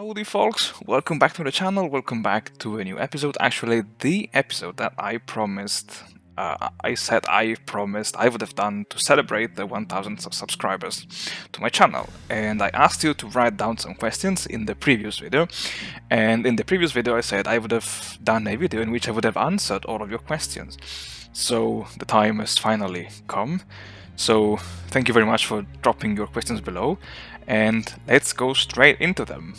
Howdy folks, welcome back to the channel, welcome back to a new episode. Actually, the episode that I promised, I promised I would have done to celebrate the 1000 subscribers to my channel. And I asked you to write down some questions in the previous video. And in the previous video I said I would have done a video in which I would have answered all of your questions. So the time has finally come. So thank you very much for dropping your questions below, and let's go straight into them.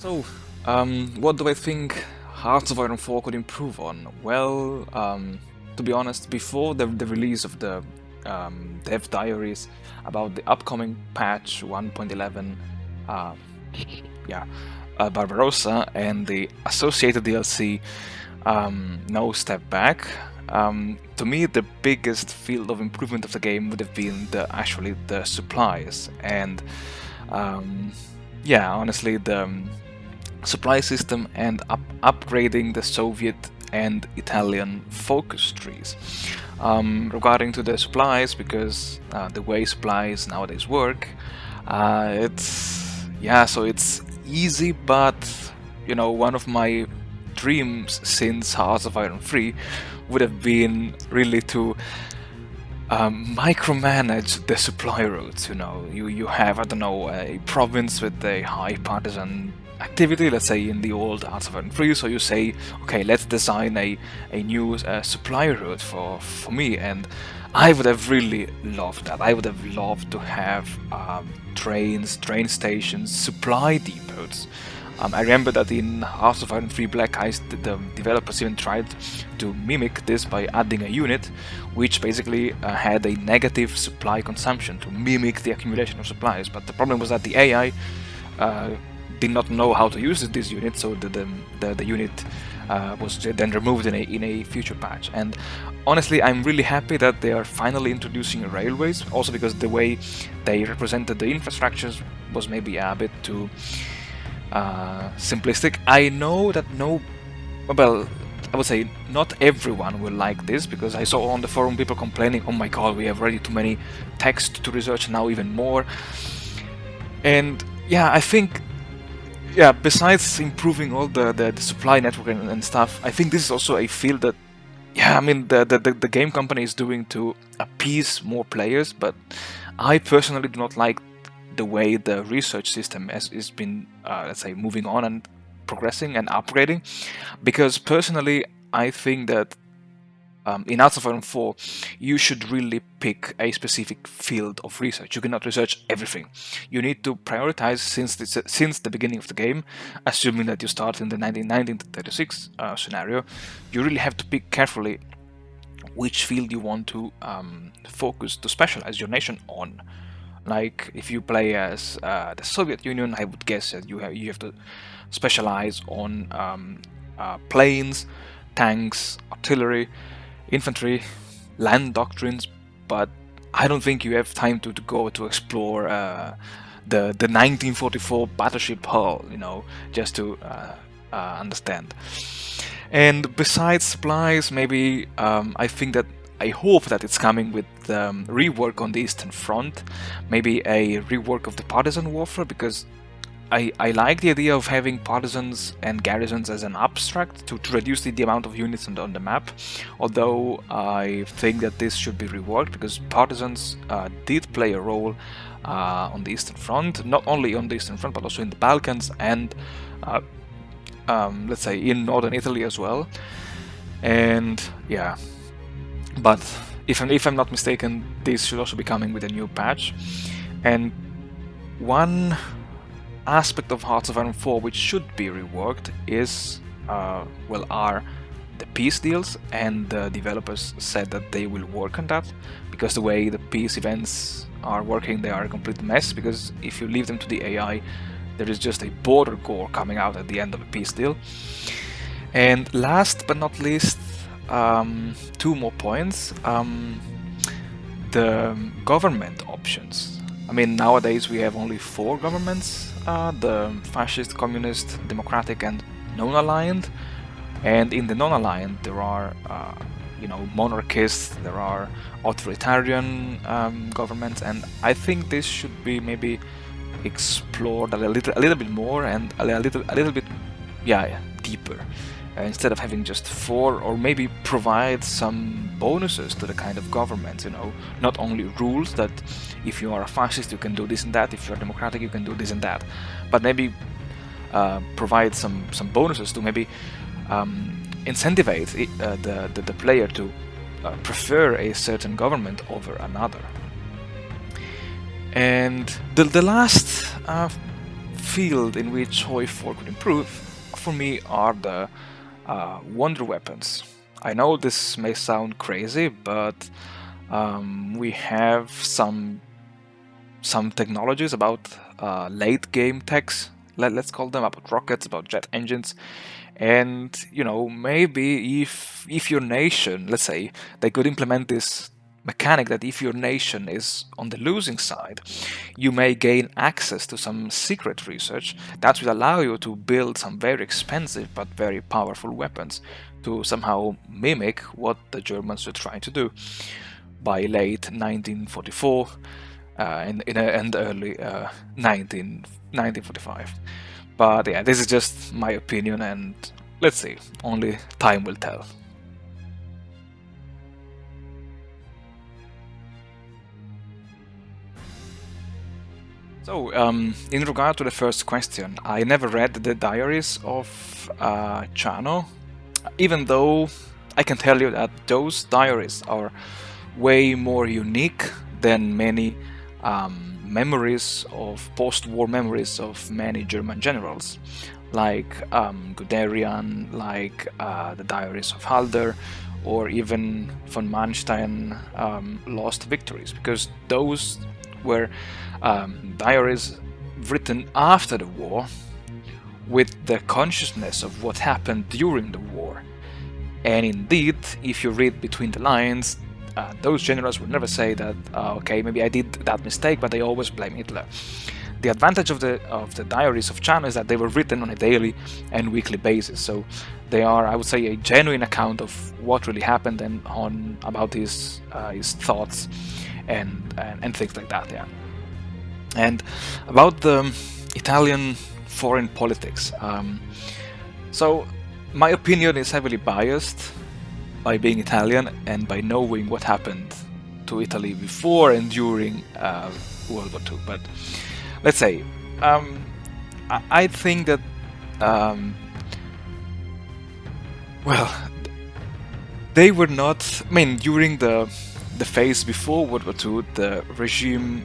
So, what do I think Hearts of Iron 4 could improve on? Well, to be honest, before the release of the dev diaries about the upcoming patch 1.11, Barbarossa and the associated DLC, No Step Back, to me the biggest field of improvement of the game would have been actually the supplies, and honestly the supply system and upgrading the Soviet and Italian focus trees. Regarding to the supplies, because the way supplies nowadays work, it's easy, but one of my dreams since Hearts of Iron 3 would have been really to micromanage the supply routes. You have, I don't know, a province with a high partisan activity, let's say in the old Hearts of Iron 3, so you say, okay, let's design a new supply route for me, and I would have really loved that. I would have loved to have trains, train stations, supply depots. I remember that in Hearts of Iron 3 Black Ice, the developers even tried to mimic this by adding a unit which basically had a negative supply consumption to mimic the accumulation of supplies, but the problem was that the AI did not know how to use this unit, so the unit was then removed in a future patch. And honestly, I'm really happy that they are finally introducing railways, also because the way they represented the infrastructures was maybe a bit too simplistic. I know that I would say not everyone will like this, because I saw on the forum people complaining, oh my god, we have already too many text to research, now even more. And yeah, I think, besides improving all the supply network and stuff, I think this is also a field that, the game company is doing to appease more players, but I personally do not like the way the research system has been, let's say, moving on and progressing and upgrading, because personally I think that in Hearts of Iron 4 you should really pick a specific field of research. You cannot research everything. You need to prioritize since the beginning of the game, assuming that you start in the 1936 scenario. You really have to pick carefully which field you want to focus, to specialize your nation on. Like, if you play as the Soviet Union, I would guess that you have to specialize on planes, tanks, artillery, infantry, land doctrines, but I don't think you have time to go to explore the 1944 battleship hull, just to understand. And besides supplies, maybe I hope that it's coming with rework on the Eastern Front, maybe a rework of the partisan warfare, because I like the idea of having partisans and garrisons as an abstract to reduce the amount of units on the map, although I think that this should be reworked, because partisans did play a role on the Eastern Front, not only on the Eastern Front but also in the Balkans and let's say in Northern Italy as well. And yeah, but if I'm not mistaken, this should also be coming with a new patch. And one aspect of Hearts of Iron 4 which should be reworked is are the peace deals, and the developers said that they will work on that, because the way the peace events are working, they are a complete mess, because if you leave them to the AI, there is just a border gore coming out at the end of a peace deal. And last but not least, two more points. The government options. I mean, nowadays we have only 4 governments, the fascist, communist, democratic and non-aligned. And in the non-aligned there are monarchists, there are authoritarian governments, and I think this should be maybe explored a little bit more and a little bit, yeah, deeper. Instead of having just four, or maybe provide some bonuses to the kind of government, not only rules that if you are a fascist you can do this and that, if you are democratic you can do this and that, but maybe provide some bonuses to maybe incentivize the player to prefer a certain government over another. And the last field in which HOI4 could improve for me are the wonder weapons. I know this may sound crazy, but we have some technologies about late game techs, let's call them, about rockets, about jet engines, and maybe if your nation, let's say, they could implement this mechanic that if your nation is on the losing side, you may gain access to some secret research that will allow you to build some very expensive but very powerful weapons to somehow mimic what the Germans were trying to do by late 1944 and early 1945. But yeah, this is just my opinion, and let's see, only time will tell. So, in regard to the first question, I never read the diaries of Chano, even though I can tell you that those diaries are way more unique than many memories of post-war memories of many German generals, like Guderian, like the diaries of Halder, or even von Manstein Lost Victories, because those were diaries written after the war with the consciousness of what happened during the war. And indeed, if you read between the lines, those generals would never say that, okay, maybe I did that mistake, but they always blame Hitler. The advantage of the diaries of Chano is that they were written on a daily and weekly basis, so they are, I would say, a genuine account of what really happened and about his thoughts and things like that. Yeah. And about the Italian foreign politics, so my opinion is heavily biased by being Italian and by knowing what happened to Italy before and during World War II. But let's say, I think that, well, they were not, I mean, during the phase before World War II, the regime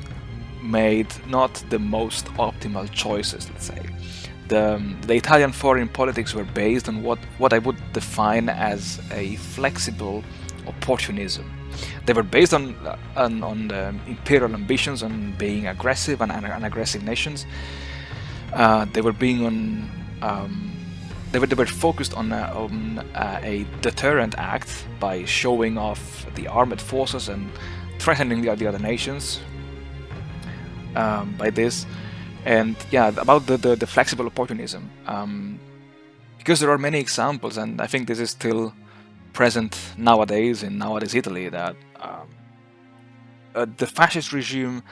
made not the most optimal choices, let's say. The Italian foreign politics were based on what I would define as a flexible opportunism. They were based on the imperial ambitions, on being aggressive and aggressive nations. They were focused on a deterrent act by showing off the armed forces and threatening the other nations by this. And yeah, about the flexible opportunism, because there are many examples, and I think this is still present nowadays in nowadays Italy, that the fascist regime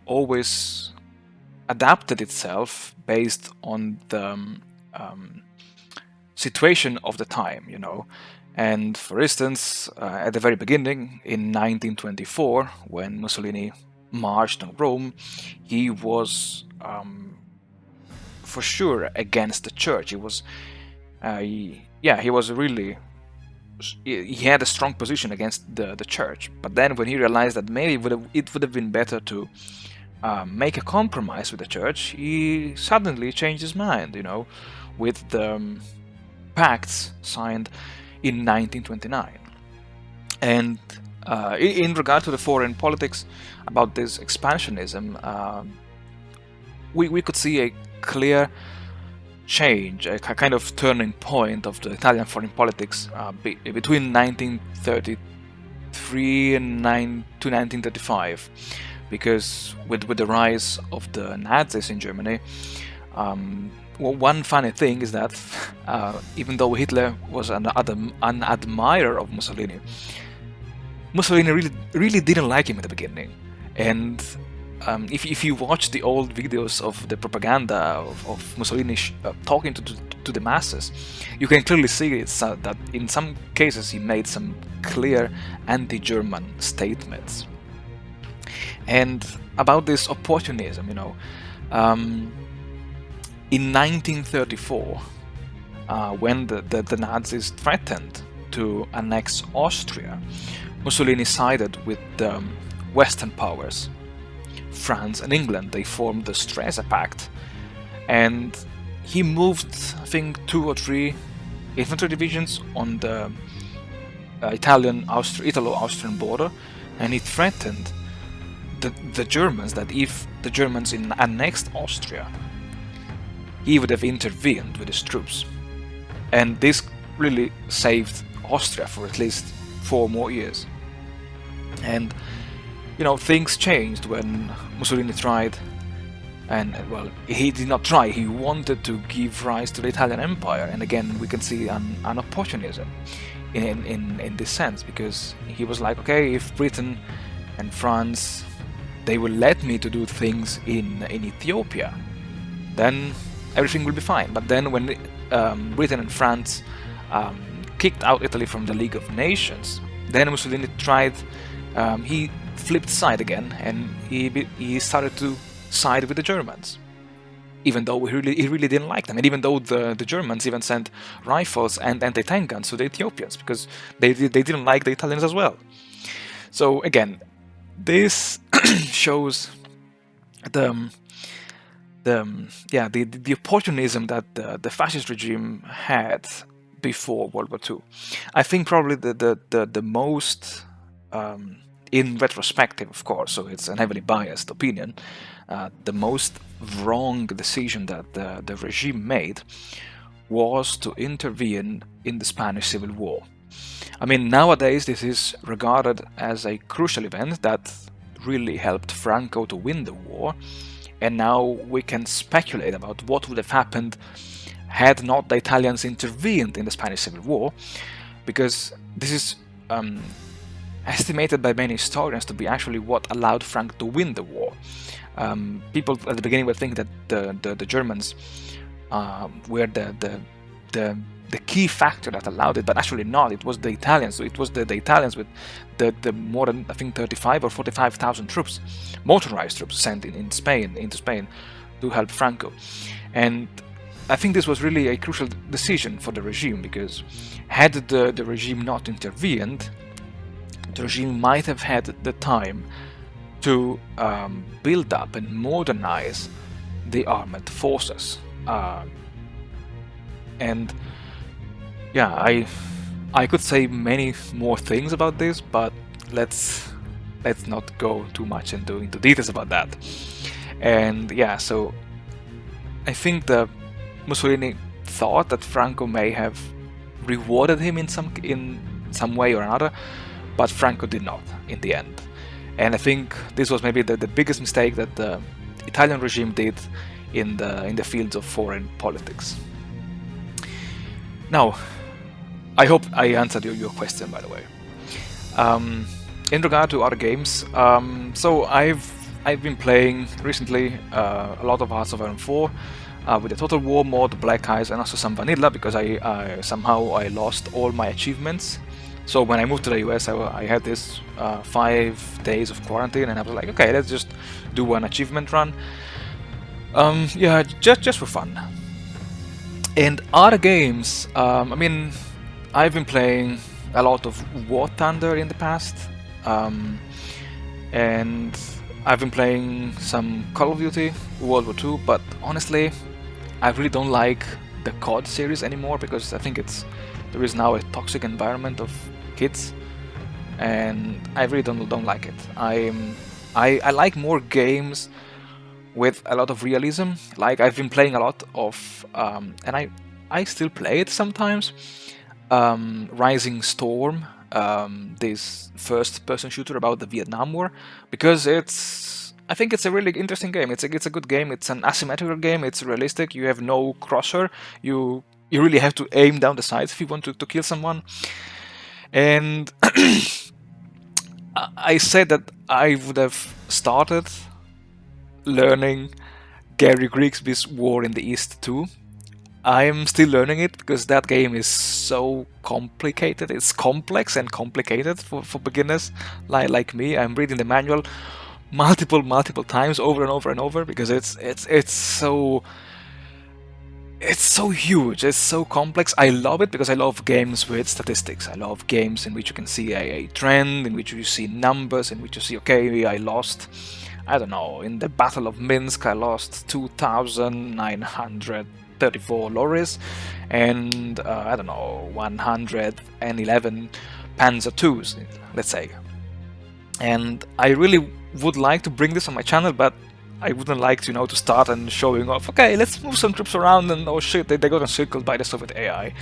always adapted itself based on the situation of the time, And for instance, at the very beginning, in 1924, when Mussolini marched on Rome, he was for sure against the church. He was, he had a strong position against the church. But then when he realized that maybe it would have been better to make a compromise with the church, he suddenly changed his mind, with the pacts signed in 1929. And in regard to the foreign politics, about this expansionism, we could see a clear change, a kind of turning point of the Italian foreign politics between 1933 and 1935, because with the rise of the Nazis in Germany, one funny thing is that even though Hitler was an admirer of Mussolini, Mussolini really didn't like him at the beginning. And if you watch the old videos of the propaganda of Mussolini talking to the masses, you can clearly see that in some cases he made some clear anti-German statements. And about this opportunism, in 1934, when the Nazis threatened to annex Austria, Mussolini sided with the Western powers. France and England, they formed the Stresa Pact, and he moved, I think, 2 or 3 infantry divisions on the Italo-Austrian border, and he threatened the Germans that if the Germans annexed Austria, he would have intervened with his troops. And this really saved Austria for at least 4 more years. And things changed when Mussolini tried, and well, he did not try, he wanted to give rise to the Italian Empire. And again, we can see an opportunism in this sense, because he was like, okay, if Britain and France, they will let me to do things in Ethiopia, then everything will be fine. But then when Britain and France kicked out Italy from the League of Nations, then Mussolini tried, he flipped side again, and he started to side with the Germans, even though he really didn't like them, and even though the Germans even sent rifles and anti-tank guns to the Ethiopians because they didn't like the Italians as well. So again, this shows the opportunism that the fascist regime had before World War II. I think probably the most, in retrospective, of course, so it's a heavily biased opinion, the most wrong decision that the regime made was to intervene in the Spanish Civil War. I mean, nowadays this is regarded as a crucial event that really helped Franco to win the war, and now we can speculate about what would have happened had not the Italians intervened in the Spanish Civil War, because this is estimated by many historians to be actually what allowed Franco to win the war. People at the beginning would think that the Germans were the key factor that allowed it, but actually not. It was the Italians. So it was the Italians with the more than, I think, 35 or 45,000 troops, motorized troops, sent into Spain to help Franco. And I think this was really a crucial decision for the regime, because had the regime not intervened, the regime might have had the time to build up and modernize the armed forces. And yeah, I could say many more things about this, but let's not go too much into details about that. And yeah, so I think the Mussolini thought that Franco may have rewarded him in some way or another, but Franco did not in the end. And I think this was maybe the biggest mistake that the Italian regime did in the fields of foreign politics. Now, I hope I answered your question, by the way. In regard to other games, so I've been playing recently a lot of Hearts of Iron 4 with the Total War mod, Black Ice, and also some vanilla, because I somehow lost all my achievements. So when I moved to the US, I had this 5 days of quarantine, and I was like, okay, let's just do one achievement run. Yeah, just for fun. And other games, I mean, I've been playing a lot of War Thunder in the past, and I've been playing some Call of Duty, World War II, but honestly, I really don't like the COD series anymore, because I think there is now a toxic environment of kids, and I really don't like it. I like more games with a lot of realism. Like, I've been playing a lot of, and I still play it sometimes, Rising Storm, this first-person shooter about the Vietnam War, because it's I think it's a really interesting game. It's a good game. It's an asymmetrical game. It's realistic. You have no crosser. You really have to aim down the sides if you want to kill someone. And I said that I would have started learning Gary Grigsby's War in the East too. I'm still learning it because that game is so complicated. It's complex and complicated for beginners like me. I'm reading the manual multiple times over and over and over because it's so huge, it's so complex. I love it because I love games with statistics. I love games in which you can see a trend, in which you see numbers, in which you see, okay, I lost, I don't know, in the Battle of Minsk I lost 2,934 lorries and I don't know, 111 Panzer IIs, let's say. And I really would like to bring this on my channel, but I wouldn't like to, to start and showing off, okay, let's move some troops around and oh shit, they got encircled by the Soviet AI.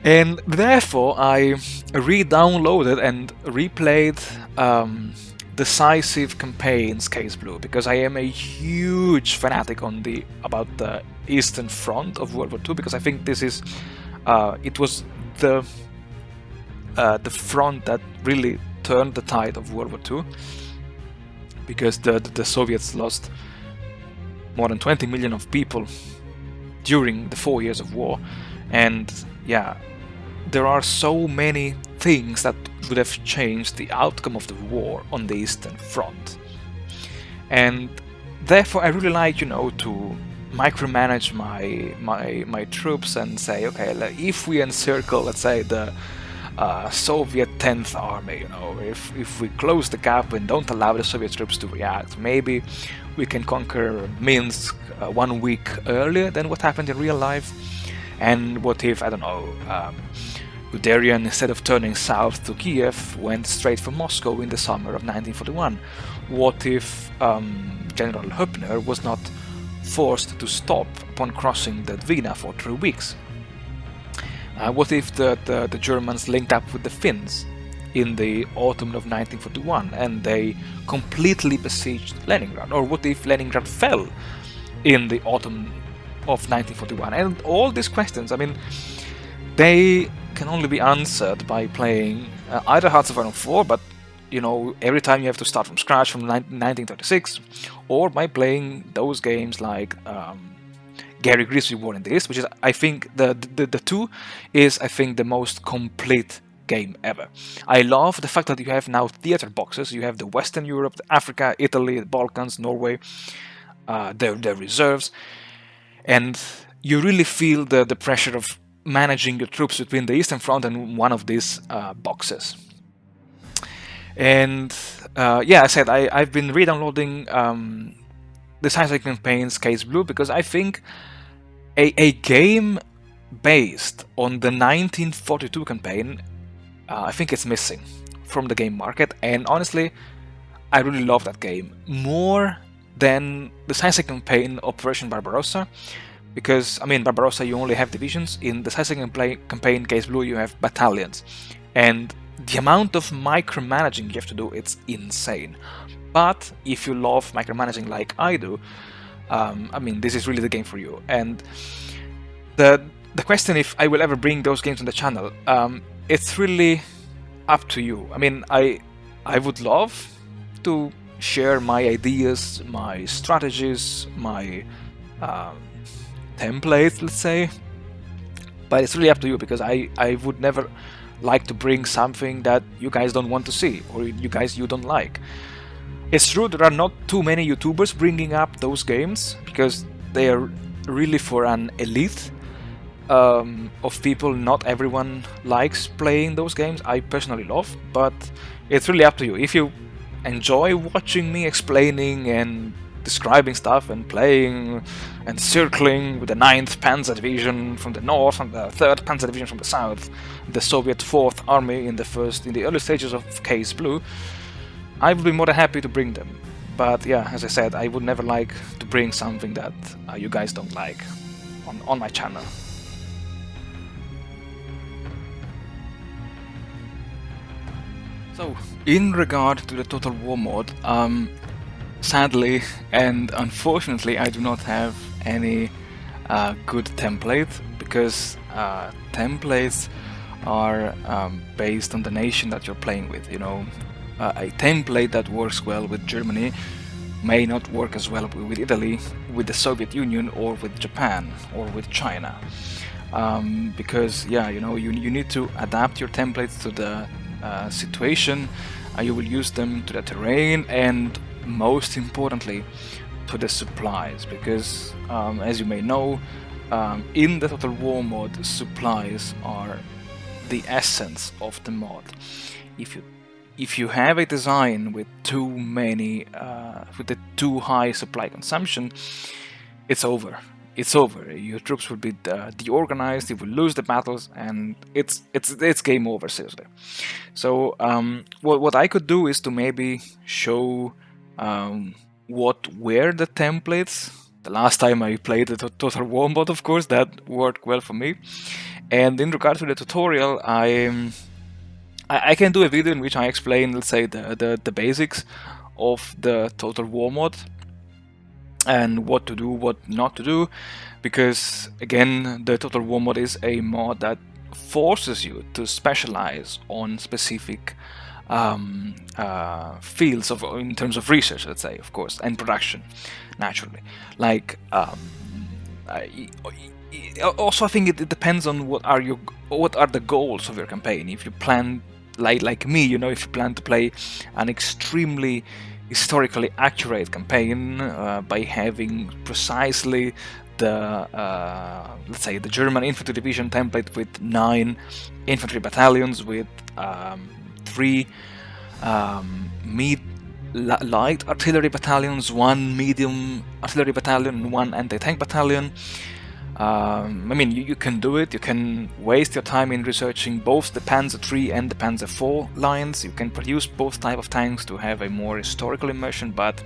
And therefore I re-downloaded and replayed Decisive Campaigns Case Blue, because I am a huge fanatic about the Eastern Front of World War II, because I think this is, it was the front that really turned the tide of World War II, because the Soviets lost more than 20 million of people during the 4 years of war, and yeah, there are so many things that would have changed the outcome of the war on the Eastern Front. And therefore I really like, to micromanage my troops and say, okay, if we encircle, let's say, the Soviet 10th Army, if we close the gap and don't allow the Soviet troops to react, maybe we can conquer Minsk 1 week earlier than what happened in real life. And what if, I don't know, Guderian, instead of turning south to Kiev, went straight for Moscow in the summer of 1941? What if General Höppner was not forced to stop upon crossing the Dwina for 3 weeks? What if the Germans linked up with the Finns in the autumn of 1941 and they completely besieged Leningrad? Or what if Leningrad fell in the autumn of 1941? And all these questions, I mean, they can only be answered by playing either Hearts of Iron 4, but every time you have to start from scratch from 1936, or by playing those games like Gary Grigsby War in the East, which is, I think, the two is, I think, the most complete game ever. I love the fact that you have now theater boxes. You have the Western Europe, Africa, Italy, the Balkans, Norway, their reserves, and you really feel the pressure of managing your troops between the Eastern Front and one of these boxes. And yeah, I said I've been re-downloading Decisive Campaigns Case Blue because I think a game based on the 1942 campaign, I think it's missing from the game market. And honestly, I really love that game more than the Decisive Campaign Operation Barbarossa, because, I mean, Barbarossa you only have divisions. In the Decisive Campaign Case Blue you have battalions, and the amount of micromanaging you have to do, it's insane. But if you love micromanaging like I do, I mean, this is really the game for you. And the question if I will ever bring those games on the channel, it's really up to you. I mean, I would love to share my ideas, my strategies, my templates, let's say, but it's really up to you, because I would never like to bring something that you guys don't want to see, or you don't like. It's true there are not too many YouTubers bringing up those games, because they are really for an elite of people. Not everyone likes playing those games. I personally love, but it's really up to you. If you enjoy watching me explaining and describing stuff and playing and circling with the 9th Panzer Division from the north and the 3rd Panzer Division from the south, the Soviet 4th Army in the early stages of Case Blue, I would be more than happy to bring them. But yeah, as I said, I would never like to bring something that you guys don't like on my channel. So, in regard to the Total War mode, Sadly and unfortunately, I do not have any good template, because templates are based on the nation that you're playing with. You know, a template that works well with Germany may not work as well with Italy, with the Soviet Union, or with Japan, or with China. Because yeah, you know, you need to adapt your templates to the situation. You will use them to the terrain, and most importantly, to the supplies, because as you may know, in the Total War mod, supplies are the essence of the mod. If you have a design with too many, with a too high supply consumption, it's over. It's over. Your troops will be deorganized. You will lose the battles, and it's game over, seriously. So what I could do is to maybe show what were the templates. The last time I played the Total War mod, of course, that worked well for me. And in regard to the tutorial, I can do a video in which I explain, let's say, the basics of the Total War mod and what to do, what not to do, because again, the Total War mod is a mod that forces you to specialize on specific fields in terms of research, let's say, of course, and production, naturally. Like also, I think it depends on what are the goals of your campaign. If you plan, like me, you know, if you plan to play an extremely historically accurate campaign by having precisely the let's say the German infantry division template with 9 infantry battalions, with 3 light artillery battalions, 1 medium artillery battalion, 1 anti-tank battalion. I mean, you can do it. You can waste your time in researching both the Panzer III and the Panzer IV lines. You can produce both type of tanks to have a more historical immersion, but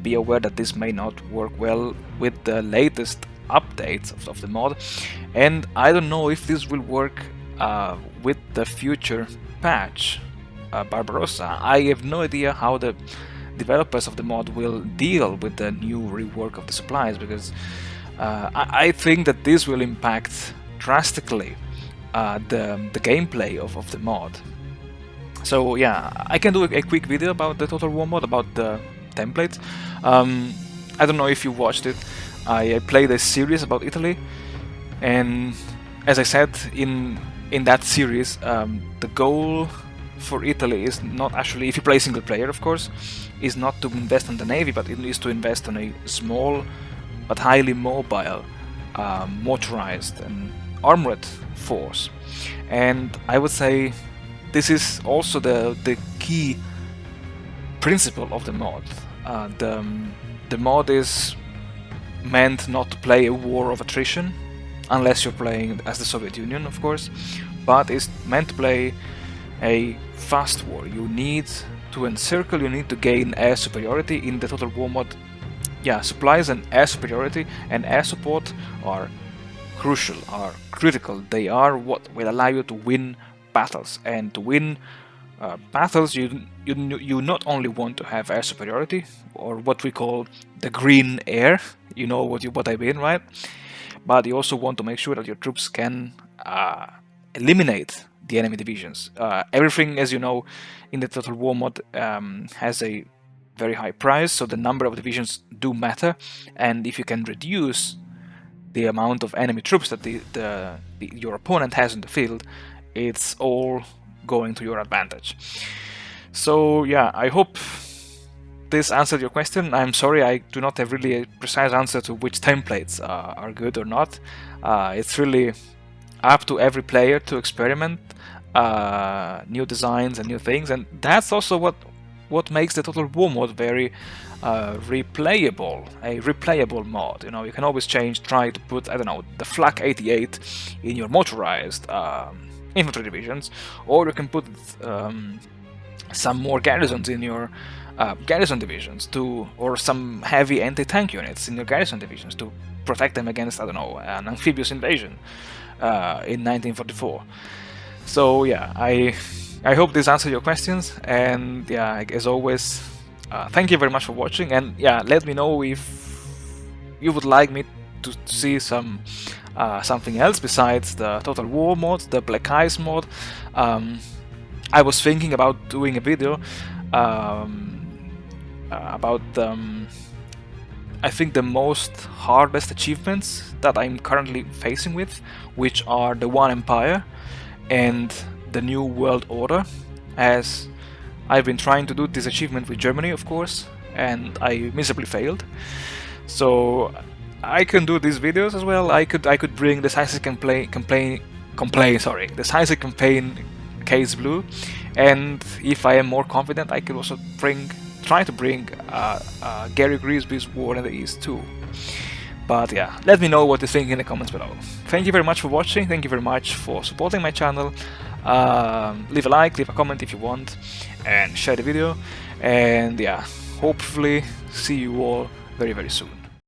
be aware that this may not work well with the latest updates of the mod. And I don't know if this will work with the future patch, Barbarossa. I have no idea how the developers of the mod will deal with the new rework of the supplies, because I think that this will impact drastically the gameplay of the mod. So yeah, I can do a quick video about the Total War mod, about the templates. I don't know if you watched it. I played a series about Italy, and as I said in that series, the goal for Italy is not actually, if you play single player, of course, is not to invest on the navy, but it is to invest on a small but highly mobile, motorized and armored force. And I would say this is also the key principle of the mod. The mod is meant not to play a war of attrition, unless you're playing as the Soviet Union, of course, but it's meant to play a fast war. You need to encircle, you need to gain air superiority. In the Total War mod, yeah, supplies and air superiority and air support are crucial, are critical. They are what will allow you to win battles, and to win battles, you not only want to have air superiority, or what we call the green air. You know what I mean, right? But you also want to make sure that your troops can eliminate the enemy divisions. Everything, as you know, in the Total War mod has a very high price, so the number of divisions do matter, and if you can reduce the amount of enemy troops that your opponent has in the field, it's all going to your advantage. So yeah, I hope this answered your question. I'm sorry, I do not have really a precise answer to which templates are good or not. It's really up to every player to experiment new designs and new things, and that's also what makes the Total War mod very replayable, a replayable mod. You know, you can always try to put, I don't know, the Flak 88 in your motorized infantry divisions, or you can put some more garrisons in your garrison divisions or some heavy anti-tank units in your garrison divisions to protect them against, I don't know, an amphibious invasion in 1944. So yeah, I hope this answered your questions, and yeah, as always, thank you very much for watching, and yeah, let me know if you would like me to see something else besides the Total War mod, the Black Ice mod. I was thinking about doing a video about I think the most hardest achievements that I'm currently facing with, which are the One Empire and the New World Order, as I've been trying to do this achievement with Germany, of course, and I miserably failed. So I can do these videos as well. I could bring the Decisive Campaign Case Blue, and if I am more confident, I could also try to bring Gary Grigsby's War in the East too. But yeah, let me know what you think in the comments below. Thank you very much for watching, thank you very much for supporting my channel. Leave a like, leave a comment if you want, and share the video. And yeah, hopefully see you all very, very soon.